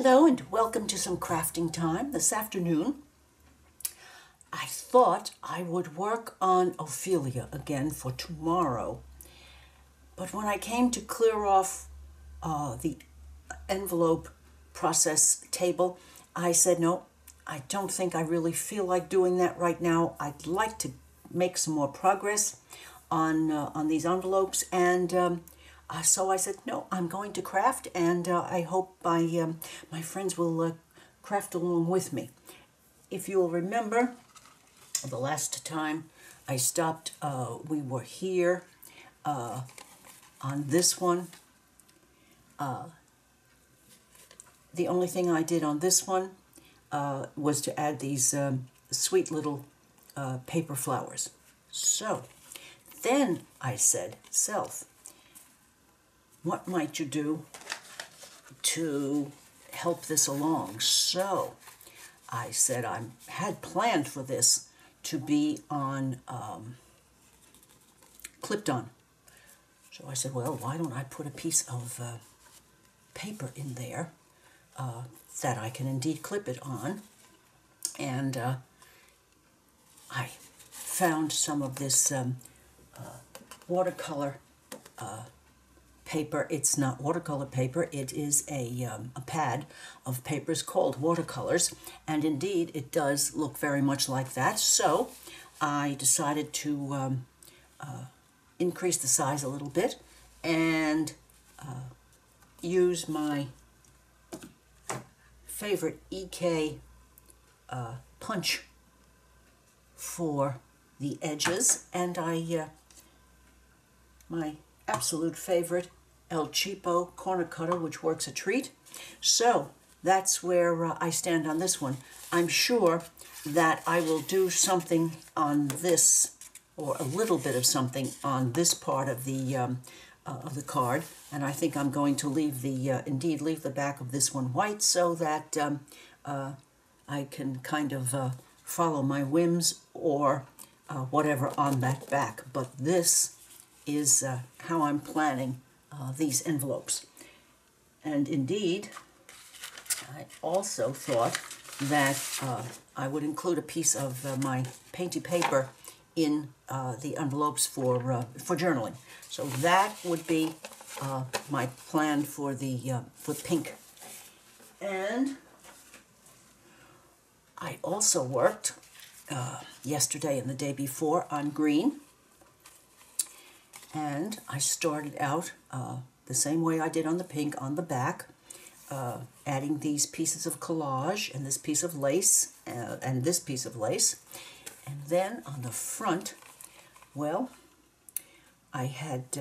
Hello and welcome to some crafting time this afternoon. I thought I would work on Ophelia again for tomorrow, but when I came to clear off the envelope process table, I said no, I don't think I really feel like doing that right now. I'd like to make some more progress on these envelopes, and so I said, no, I'm going to craft, and I hope my friends will craft along with me. If you'll remember, the last time I stopped, we were here on this one. The only thing I did on this one was to add these sweet little paper flowers. So then I said, self, what might you do to help this along? So I said I had planned for this to be on clipped on. So I said, well, why don't I put a piece of paper in there that I can indeed clip it on. And I found some of this watercolor paper. It's not watercolor paper, it is a pad of papers called watercolors, and indeed it does look very much like that. So I decided to increase the size a little bit and use my favorite EK punch for the edges, and my absolute favorite El Cheapo corner cutter, which works a treat. So that's where I stand on this one. I'm sure that I will do something on this, or a little bit of something on this part of the card, and I think I'm going to leave the back of this one white so that I can kind of follow my whims or whatever on that back. But this is how I'm planning these envelopes. And indeed, I also thought that I would include a piece of my painty paper in the envelopes for journaling. So that would be my plan for pink. And I also worked yesterday and the day before on green. And I started out the same way I did on the pink on the back, adding these pieces of collage and this piece of lace and this piece of lace. And then on the front, well, I had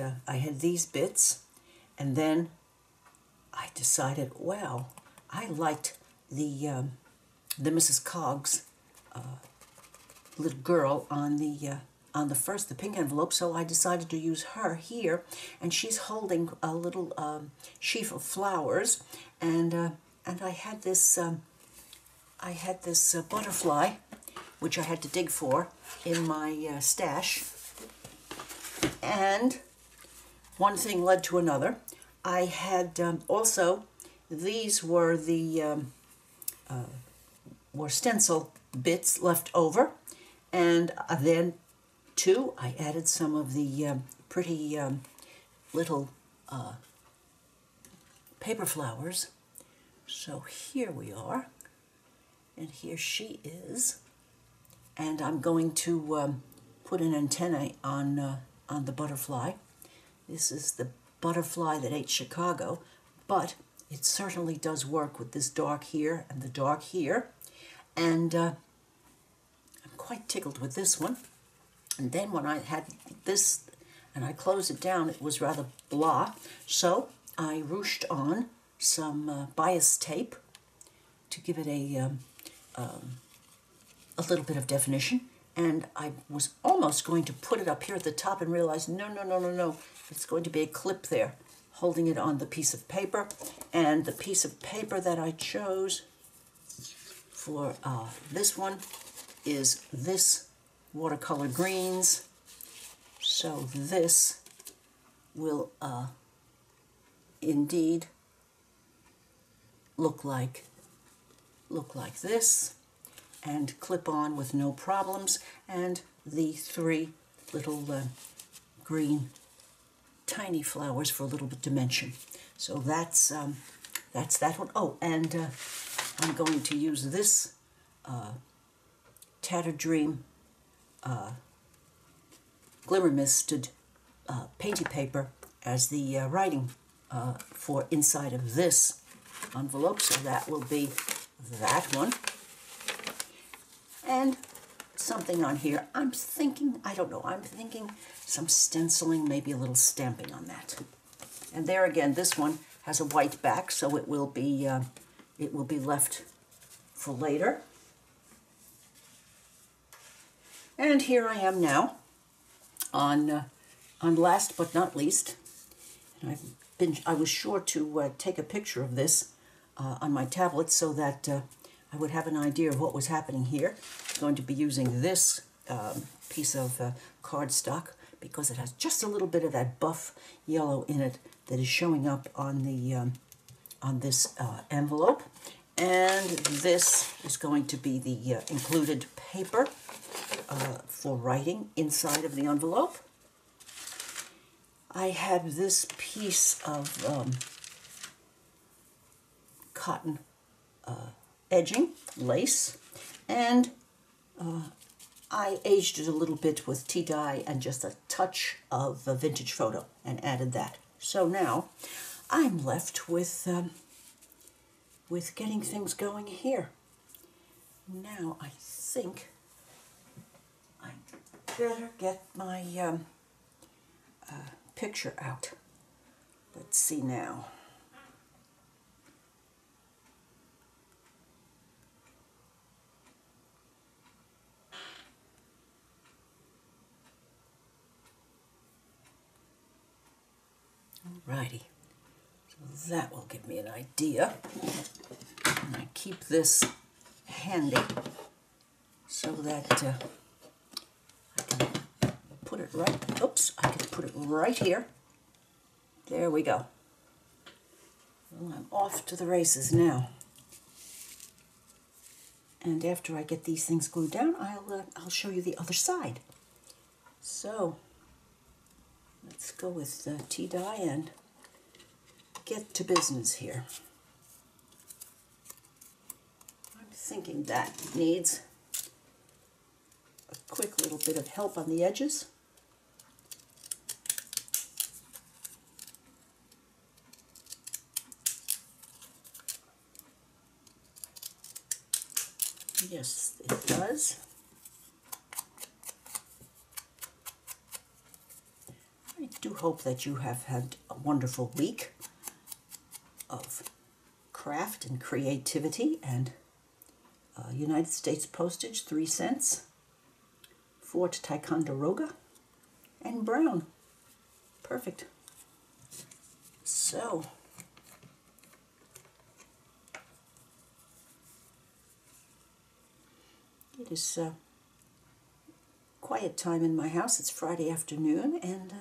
these bits, and then I decided, well, I liked the Mrs. Coggs little girl on the pink envelope, so I decided to use her here, and she's holding a little sheaf of flowers, and I had this butterfly, which I had to dig for in my stash, and one thing led to another. I had also, these were the were stencil bits left over, and then too, I added some of the pretty little paper flowers. So here we are, and here she is. And I'm going to put an antenna on the butterfly. This is the butterfly that ate Chicago, but it certainly does work with this dark here and the dark here. And I'm quite tickled with this one. And then when I had this and I closed it down, it was rather blah. So I ruched on some bias tape to give it a little bit of definition. And I was almost going to put it up here at the top and realized, no. It's going to be a clip there, holding it on the piece of paper. And the piece of paper that I chose for this one is this watercolor greens. So this will indeed look like this, and clip on with no problems, and the 3 little green tiny flowers for a little bit dimension. So that's that one. Oh, and I'm going to use this Tattered Dream Glimmer Misted painty paper as the writing for inside of this envelope, so that will be that one. And something on here, I'm thinking some stenciling, maybe a little stamping on that. And there again, this one has a white back, so it will be left for later. And here I am now on last but not least. And I was sure to take a picture of this on my tablet so that I would have an idea of what was happening here. I'm going to be using this piece of cardstock because it has just a little bit of that buff yellow in it that is showing up on the on this envelope. And this is going to be the included paper for writing inside of the envelope. I have this piece of cotton edging, lace, and I aged it a little bit with tea dye and just a touch of a vintage photo and added that. So now I'm left with getting things going here. Now I think I better get my picture out. Let's see now. Alrighty, so that will give me an idea. And I keep this handy so that I can put it right, oops, I can put it right here. There we go. Well, I'm off to the races now. And after I get these things glued down, I'll show you the other side. So let's go with tea dye and get to business here. I'm thinking that needs a quick little bit of help on the edges. Yes, it does. I do hope that you have had a wonderful week of craft and creativity, and United States postage, 3 cents, Fort Ticonderoga, and brown. Perfect. So, it is quiet time in my house. It's Friday afternoon, and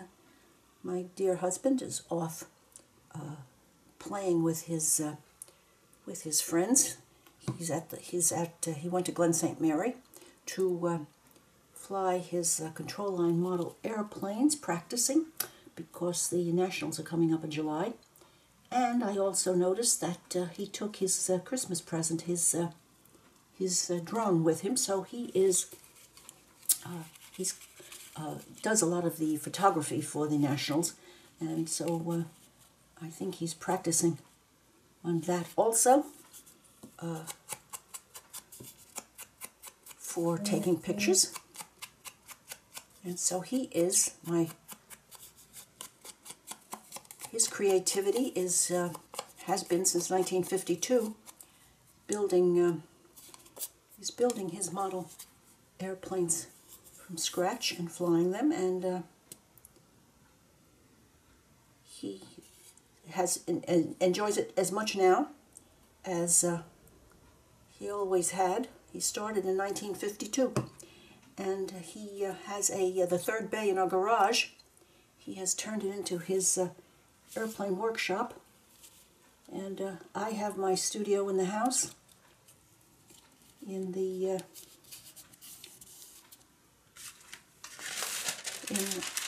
my dear husband is off playing with his friends. He went to Glen St. Mary to fly his control line model airplanes, practicing because the nationals are coming up in July. And I also noticed that he took his Christmas present, his drone, with him. So he does a lot of the photography for the nationals, and so I think he's practicing on that also for taking pictures. And so his creativity has been since 1952 he's building his model airplanes from scratch and flying them, and he enjoys it as much now as he always had. He started in 1952, and he has the third bay in our garage. He has turned it into his airplane workshop, And I have my studio in the house, in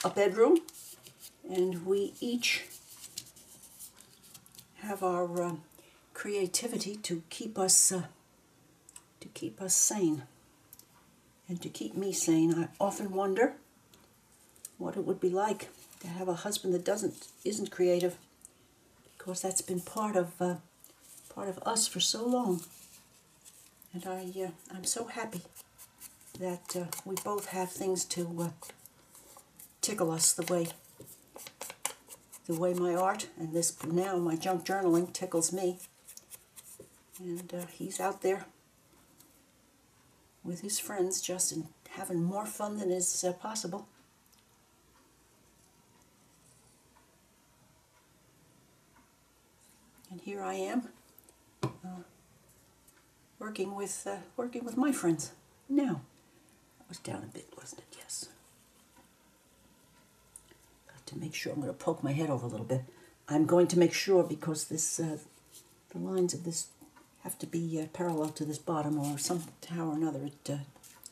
a bedroom, and we each have our creativity to keep us sane, and to keep me sane. I often wonder what it would be like to have a husband that isn't creative, because that's been part of us for so long. And I'm so happy that we both have things to tickle us the way my art and now my junk journaling tickles me. And he's out there with his friends just having more fun than is possible. And here I am, working with my friends. Now, that was down a bit, wasn't it? Yes. Got to make sure. I'm going to poke my head over a little bit. I'm going to make sure, because the lines of this have to be parallel to this bottom, or somehow or another it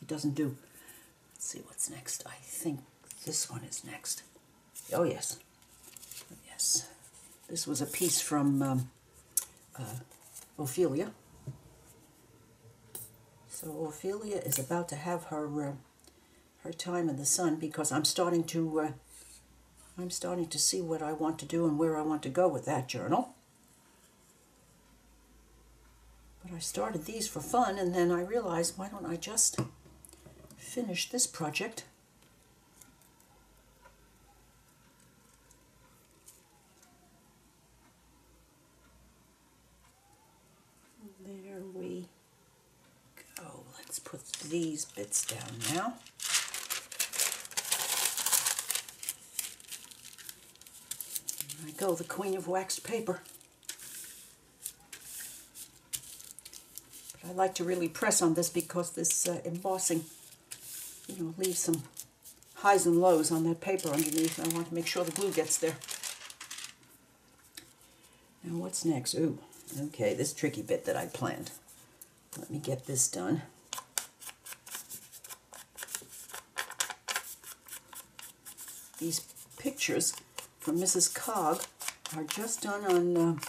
doesn't do. Let's see what's next. I think this one is next. Oh yes, yes. This was a piece from Ophelia. So Ophelia is about to have her time in the sun, because I'm starting to see what I want to do and where I want to go with that journal. But I started these for fun, and then I realized, why don't I just finish this project? There we go. Let's put these bits down now. There I go, the queen of waxed paper. But I like to really press on this, because this embossing, leaves some highs and lows on that paper underneath, and I want to make sure the glue gets there. Now what's next? Ooh, okay, this tricky bit that I planned. Let me get this done. These pictures from Mrs. Cog are just done on,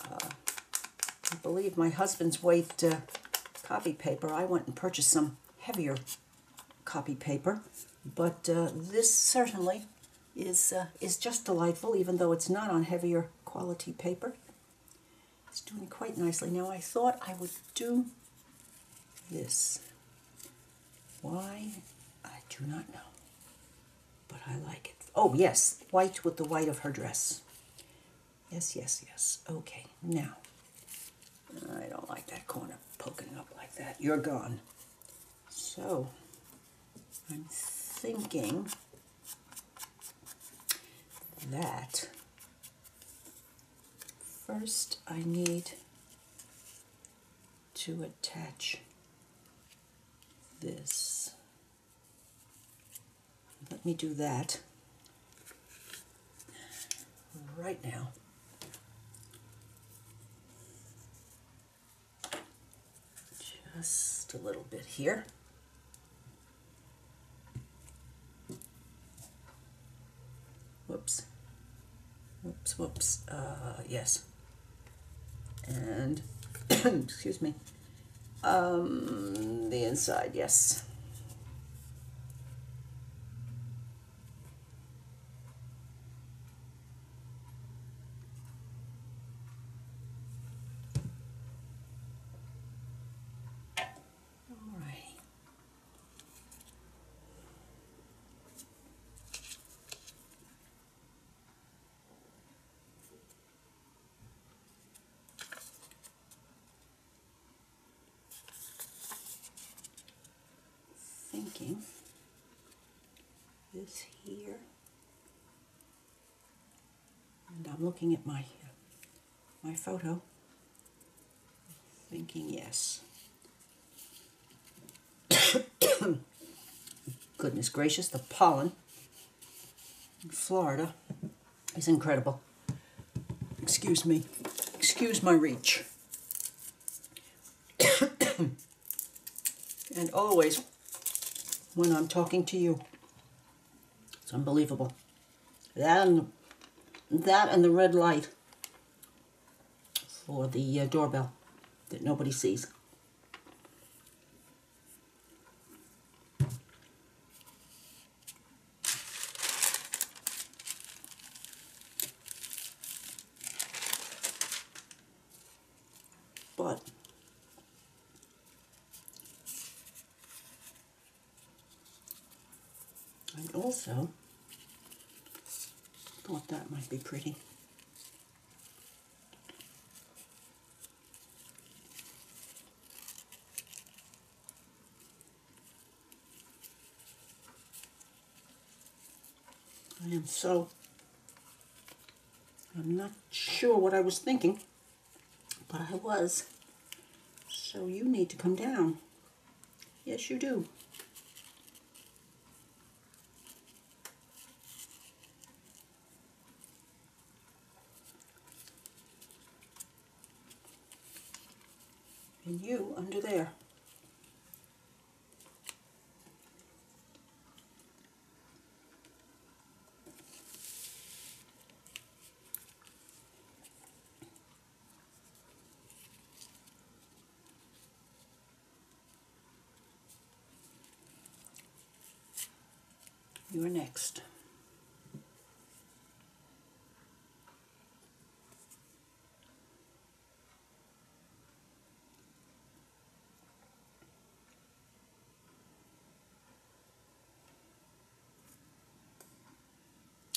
I believe, my husband's weight copy paper. I went and purchased some heavier copy paper, but this certainly is just delightful, even though it's not on heavier quality paper. It's doing quite nicely. Now I thought I would do this. Why? I do not know, but I like it. Oh yes, white with the white of her dress. Yes, yes, yes. Okay, now, I don't like that corner poking up like that. You're gone. So, I'm thinking that first I need to attach this. Let me do that right now. Just a little bit here. Whoops. Whoops, whoops. Yes. And, excuse me, the inside, yes. Thinking this here, and I'm looking at my photo, thinking yes. Goodness gracious, the pollen in Florida is incredible. Excuse me. excuse my reach. And always when I'm talking to you. It's unbelievable. That and the red light for the doorbell that nobody sees. But I also thought that might be pretty. I'm not sure what I was thinking, but I was. So you need to come down. Yes, you do. And you under there. You're next.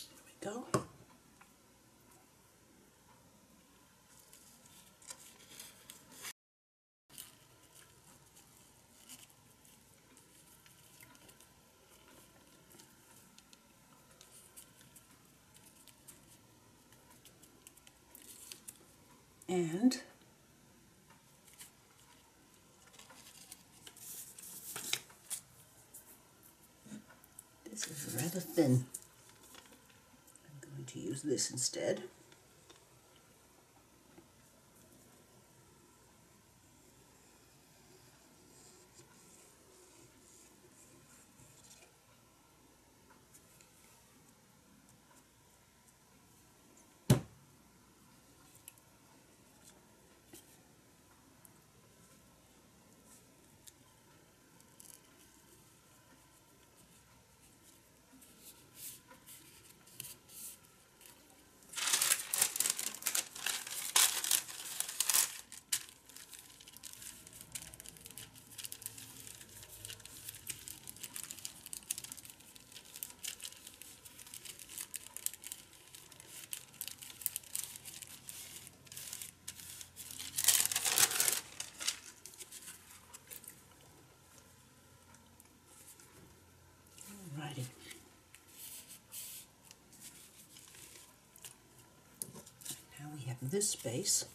Here we go. And this is rather thin. I'm going to use this instead. Alrighty. Now we have this space.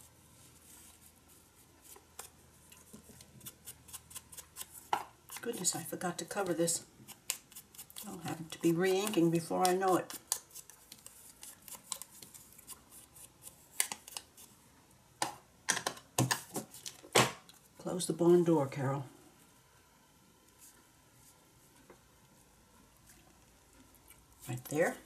Goodness, I forgot to cover this. I'll have to be re-inking before I know it. Close the barn door, Carol. Right there.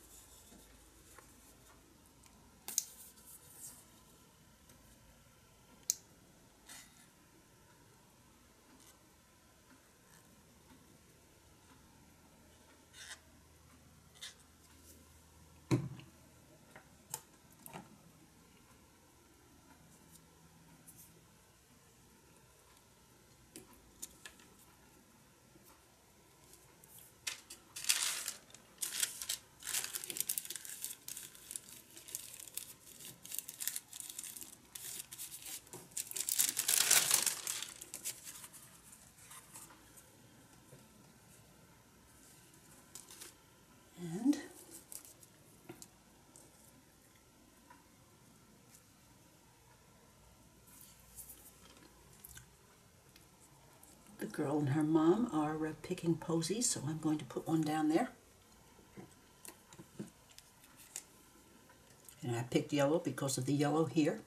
And the girl and her mom are picking posies, so I'm going to put one down there. And I picked yellow because of the yellow here.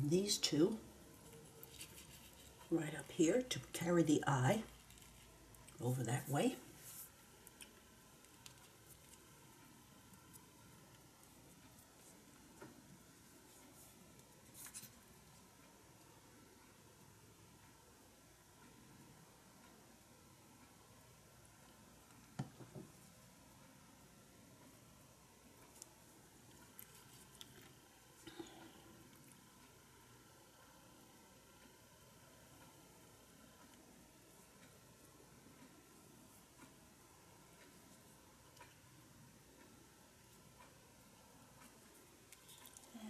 And these two right up here to carry the eye over that way.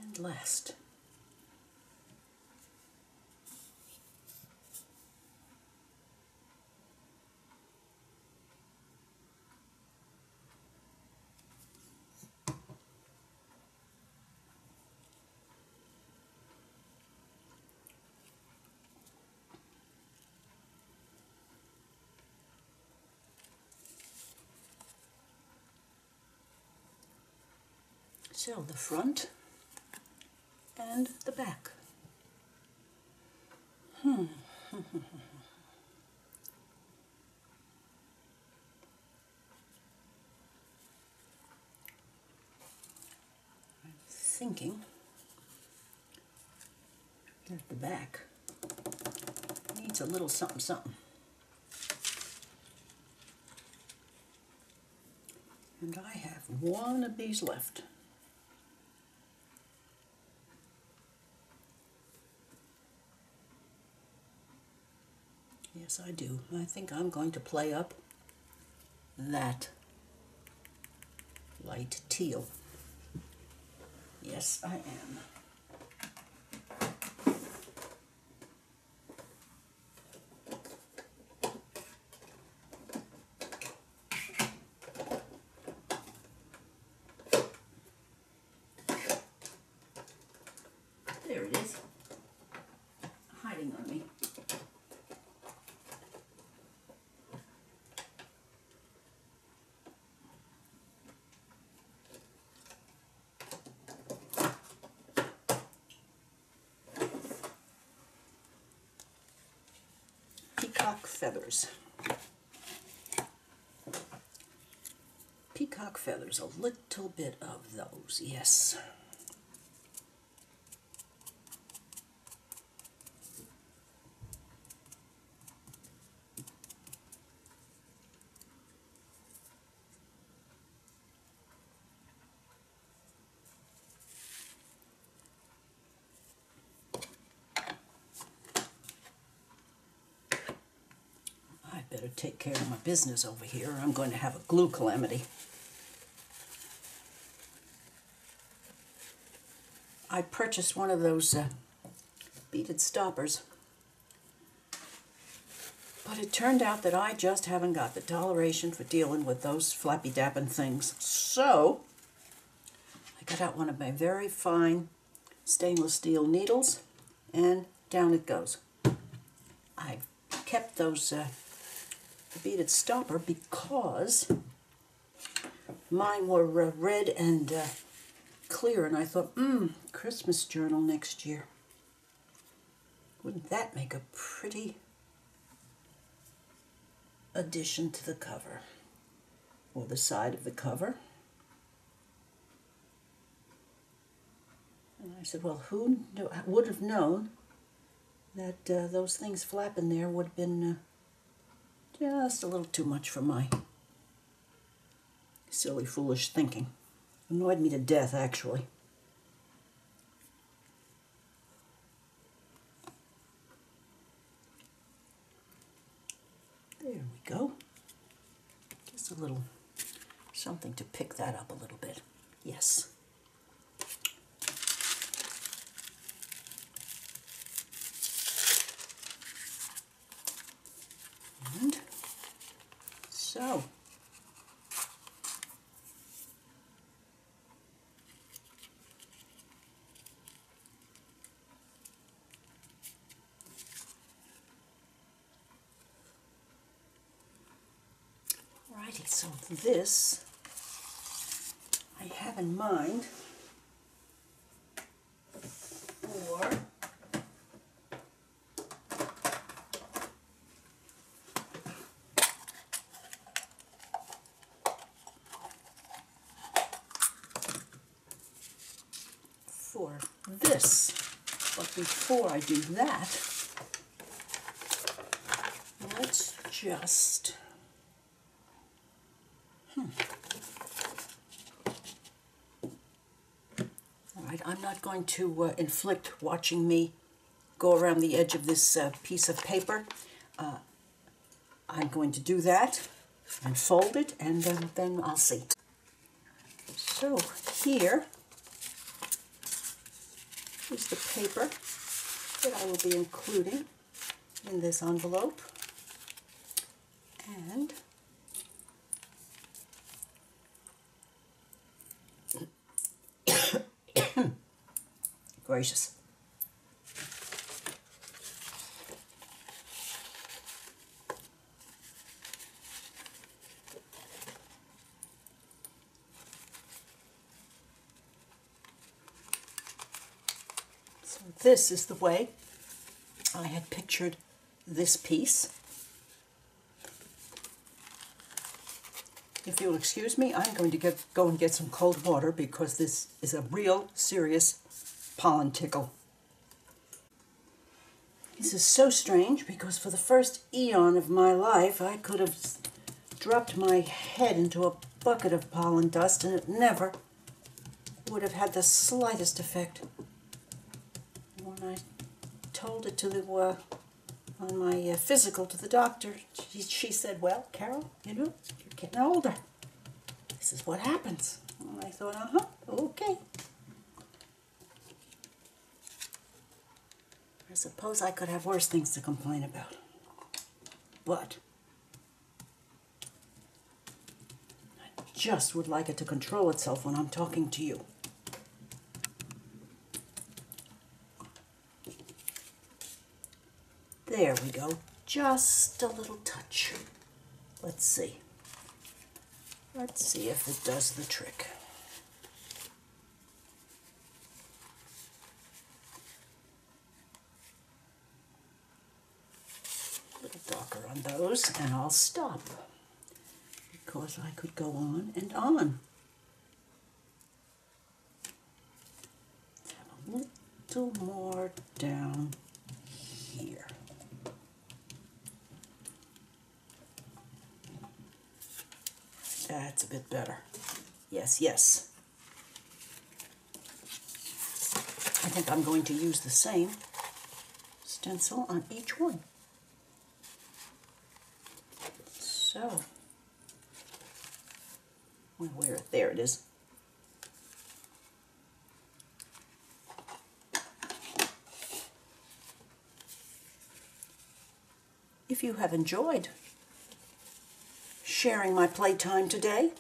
And last. So the front and the back. I'm thinking that the back needs a little something something. And I have one of these left. Yes, I do. I think I'm going to play up that light teal. Yes, I am. There it is, hiding on me. Peacock feathers. Peacock feathers, a little bit of those, yes. I better take care of my business over here, or I'm going to have a glue calamity. I purchased one of those beaded stoppers, but it turned out that I just haven't got the toleration for dealing with those flappy-dapping things. So I got out one of my very fine stainless steel needles, and down it goes. I kept those beaded stopper because mine were red and clear, and I thought, Christmas journal next year. Wouldn't that make a pretty addition to the cover, or the side of the cover? And I said, well, who would have known that those things flapping there would have been just a little too much for my silly, foolish thinking. Annoyed me to death, actually. There we go. Just a little something to pick that up a little bit. Yes. And so, alrighty, so this I have in mind for for this. But before I do that, let's just... All right, I'm not going to inflict watching me go around the edge of this piece of paper. I'm going to do that and fold it, and then I'll see. So here is the paper that I will be including in this envelope. And gracious. So this is the way I had pictured this piece. If you'll excuse me, I'm going to go and get some cold water because this is a real serious pollen tickle. This is so strange because for the first eon of my life I could have dropped my head into a bucket of pollen dust and it never would have had the slightest effect. When I told it to the on my physical to the doctor, she said, "Well, Carol, you know, you're getting older. This is what happens." And I thought, okay. I suppose I could have worse things to complain about. But I just would like it to control itself when I'm talking to you. There we go. Just a little touch. Let's see. Let's see if it does the trick. A little darker on those, and I'll stop because I could go on and on. Have a little more down here. That's a bit better. Yes, yes. I think I'm going to use the same stencil on each one. So, where? There it is. If you have enjoyed sharing my playtime today,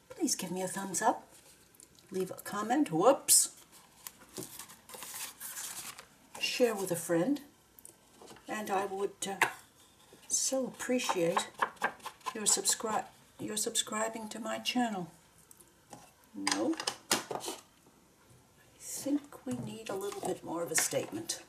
please give me a thumbs up, leave a comment, whoops, share with a friend, and I would so appreciate your subscribing to my channel. No, I think we need a little bit more of a statement.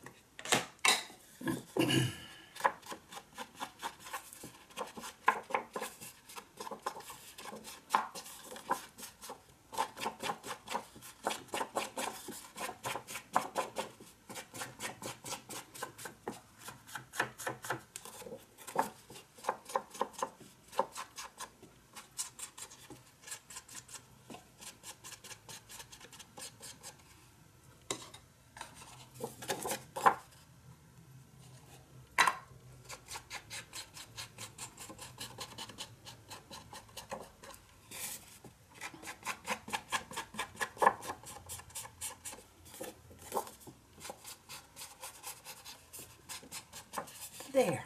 There.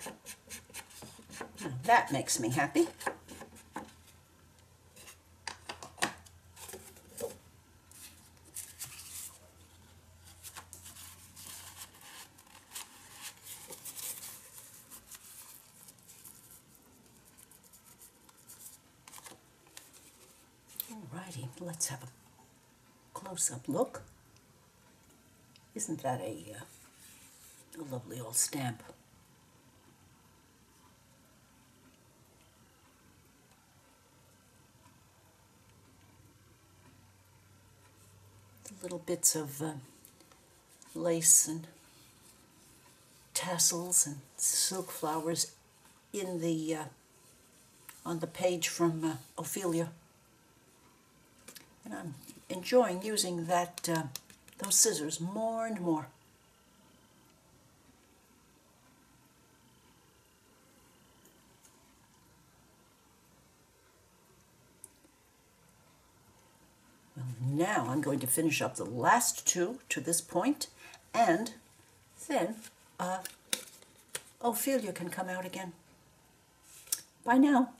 Now that makes me happy. Alrighty, let's have a close-up look. Isn't that a lovely old stamp? little bits of lace and tassels and silk flowers in the on the page from Ophelia, and I'm enjoying using that those scissors more and more. Well, now I'm going to finish up the last two to this point, and then Ophelia can come out again. Bye now.